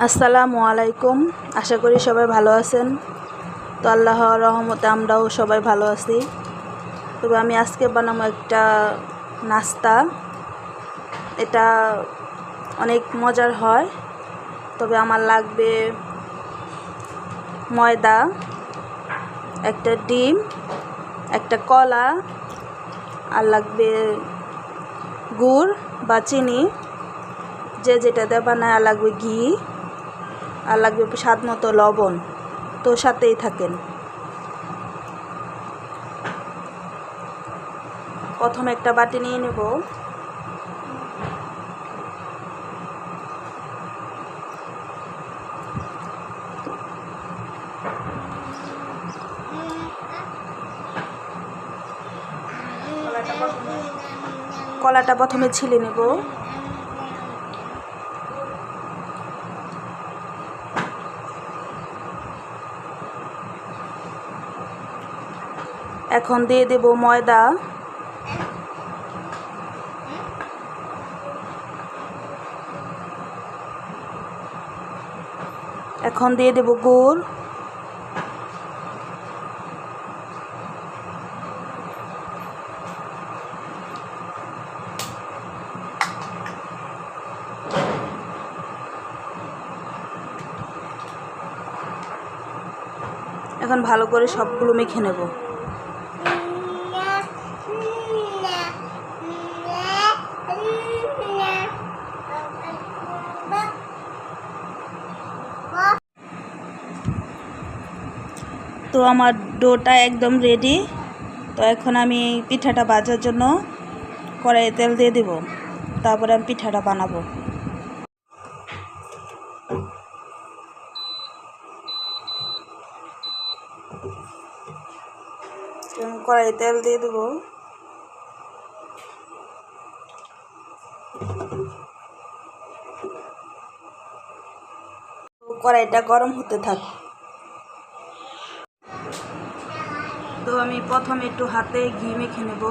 আসসালামু আলাইকুম। আশা করি সবাই ভালো আছেন। তো আল্লাহর রহমতে আমরাও সবাই ভালো আছি। তবে আমি আজকে বানাবো একটা নাস্তা। এটা অনেক মজার হয়। তবে আমার লাগবে ময়দা, একটা ডিম, একটা কলা, আর লাগবে গুড় বা চিনি, যে যেটা দিয়ে বানায়, আর লাগবে ঘি, আর লাগবে স্বাদ মতো লবণ। তো সাথেই থাকেন। প্রথমে একটা বাটি নিয়ে নেব। কলাটা প্রথমে ছিলে নেব। এখন দিয়ে দেব ময়দা, এখন দিয়ে দেব গুড়, এখন ভালো করে সবগুলো মেখে নেব। তো আমার ডোটা একদম রেডি। তো এখন আমি পিঠাটা ভাজার জন্য কড়াইয়ে তেল দিয়ে দেব। তারপরে আমি পিঠাটা বানাবো। কড়াইয়ে তেল দিয়ে দেব। কড়াইটা গরম হতে থাক। তো আমি প্রথমে একটু হাতে ঘি মেখে নেব।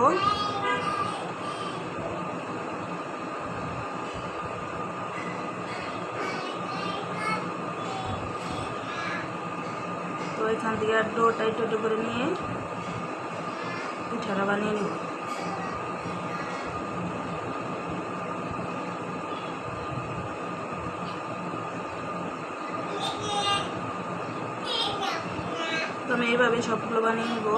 তো এখান থেকে ডোটা একটু করে নিয়ে পিঠাটা বানিয়ে নেব। তো আমি এইভাবে সবগুলো বানিয়ে নেব।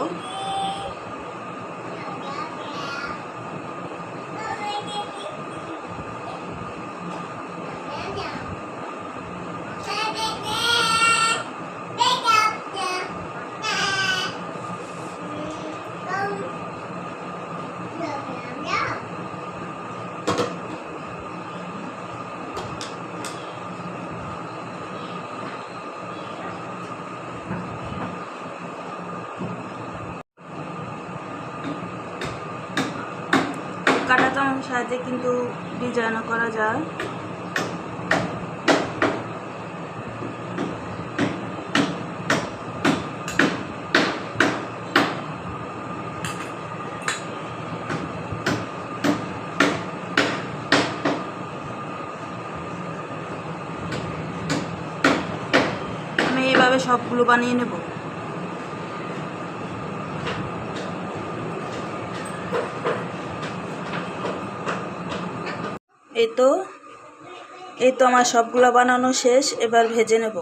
কাঁটা চামচের সাহায্যে কিন্তু ডিজাইনও করা যায়। আমি এইভাবে সবগুলো বানিয়ে নেব। এই তো আমার সবগুলো বানানো শেষ। এবার ভেজে নেব।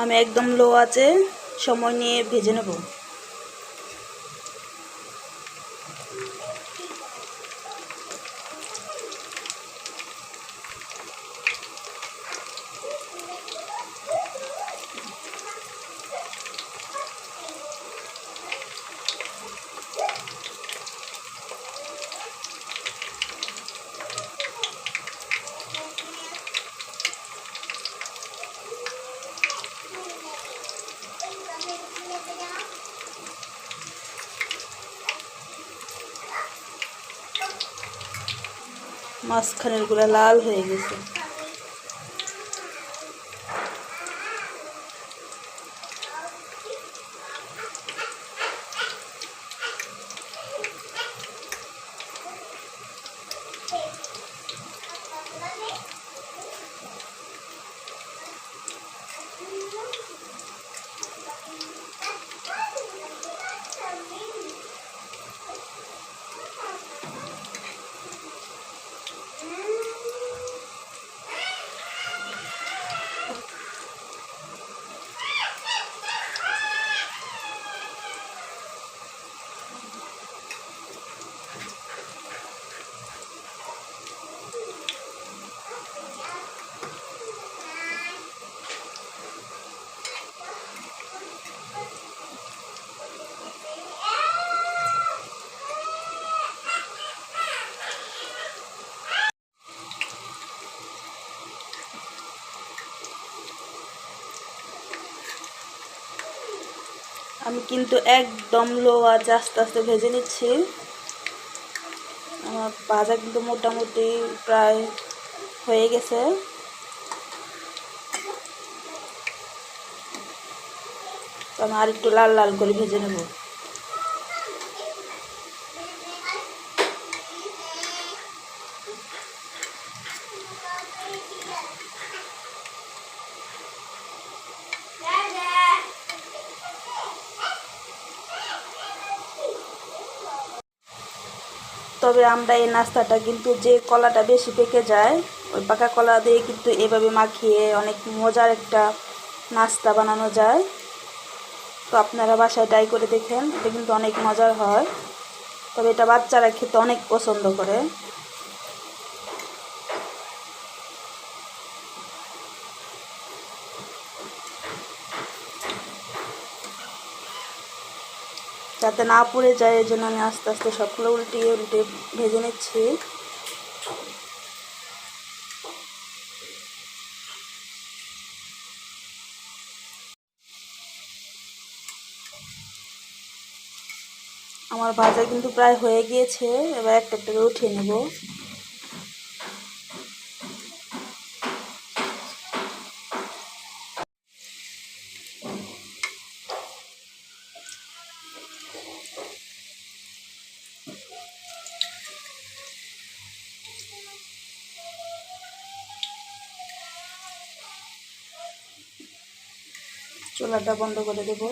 আমি একদম লো আছে সময় নিয়ে ভেজে নেব। মাঝখানের গুলা লাল হয়ে গেছে। আমি কিন্তু একদম লো আঁচে আস্তে আস্তে ভেজে নিচ্ছি। আমার ভাজা কিন্তু মোটামুটি প্রায় হয়ে গেছে। তো আমি আর একটু লাল লাল করে ভেজে নেব। তবে আমরা এই নাস্তাটা কিন্তু যে কলাটা বেশি পেকে যায় ওই পাকা কলা দিয়ে কিন্তু এভাবে মাখিয়ে অনেক মজার একটা নাস্তা বানানো যায়। তো আপনারা বাসায় ট্রাই করে দেখেন, এটা কিন্তু অনেক মজার হয়। তবে এটা বাচ্চারা খেতে অনেক পছন্দ করে। যাতে না পুড়ে যায় এই জন্য আমি আস্তে আস্তে সবগুলো উল্টিয়ে উল্টে ভেজে নিচ্ছি। আমার ভাজা কিন্তু প্রায় হয়ে গিয়েছে, এবার একটা একটা করে উঠিয়ে নেব। চুলাটা বন্ধ করে দেব।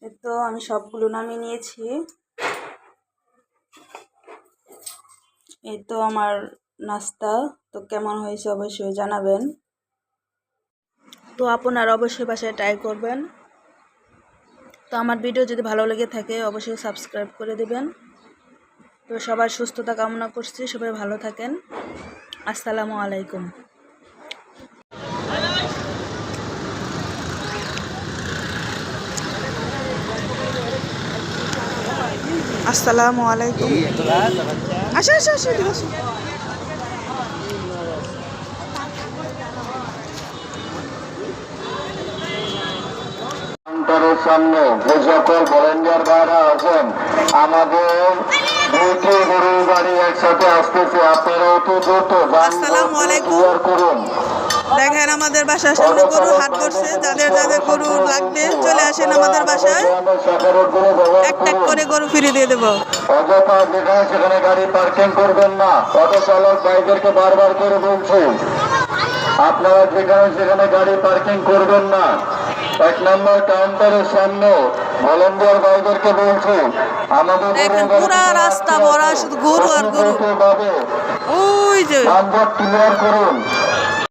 এই তো আমি সবগুলো নামিয়ে নিয়েছি। এই তো আমার নাস্তা। তো কেমন হয়েছে অবশ্যই জানাবেন। তো আপনারা অবশ্যই বাসায় ট্রাই করবেন। তো আমার ভিডিও যদি ভালো লেগে থাকে অবশ্যই সাবস্ক্রাইব করে দেবেন। তো সবার সুস্থতা কামনা করছি, সবাই ভালো থাকেন। আসসালামু আলাইকুম। আসসালামু আলাইকুম। আসো আসো আসো আসো। সামনে যে সকল ভলেন্টিয়ার ভাইরা আছেন, আমাদের দুইটি গরুর গাড়ি একসাথে আসতেছে, আপনারা অতি দ্রুত যান ক্লিয়ার করুন। দেখেন আমাদের বাসার সামনে গরু হাট বসছে, যাদের যাদের গরু লাগবে চলে আসেন আমাদের বাসায়, এক ট্যাক করে গরু ফিরে দিয়ে দেবো। অযথা যেখানে সেখানে গাড়ি পার্কিং করবেন না। অটো চালক ভাইদেরকে বারবার করে বলছি, আপনারা যেখানে সেখানে গাড়ি পার্কিং করবেন না। 1 নম্বর কাউন্টারের সামনে ভলেন্টিয়ার ভাইদেরকে বলছি, আমাদের দেখেন পুরা রাস্তা ভরা শুধু গরু আর গরু। ওই যে ক্লিয়ার করুন।